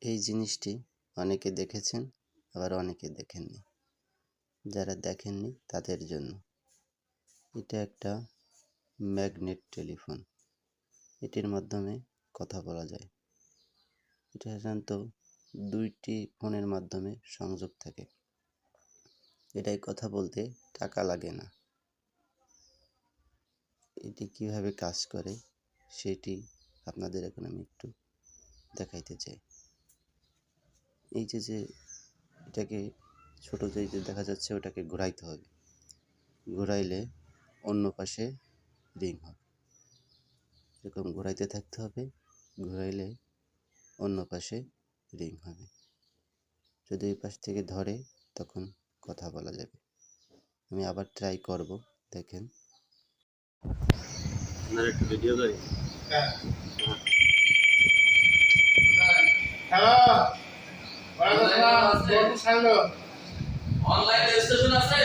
এই জিনিসটি অনেকে দেখেছেন, আবার অনেকে দেখেননি। যারা দেখেননি তাদের জন্য এটা একটা ম্যাগনেট টেলিফোন। এটির মাধ্যমে কথা বলা যায়। এটা সাধারণত দুইটি ফোনের মাধ্যমে সংযোগ থাকে। এটাই কথা বলতে টাকা লাগে না। এটি কিভাবে কাজ করে সেটি আপনাদের এখন আমি একটু দেখাইতে চাই। এই যে এটাকে ছোট যে দেখা যাচ্ছে ওটাকে ঘোরাইতে হবে। ঘোরাইলে অন্য পাশে রিং হবে। এরকম ঘোরাইতে থাকতে হবে। ঘোরাইলে অন্য পাশে রিং হবে। যদি এই পাশ থেকে ধরে তখন কথা বলা যাবে। আমি আবার ট্রাই করব, দেখেন। আপনার একটু ভিডিও করি। অনলাইন রেজিস্ট্রেশন আছে?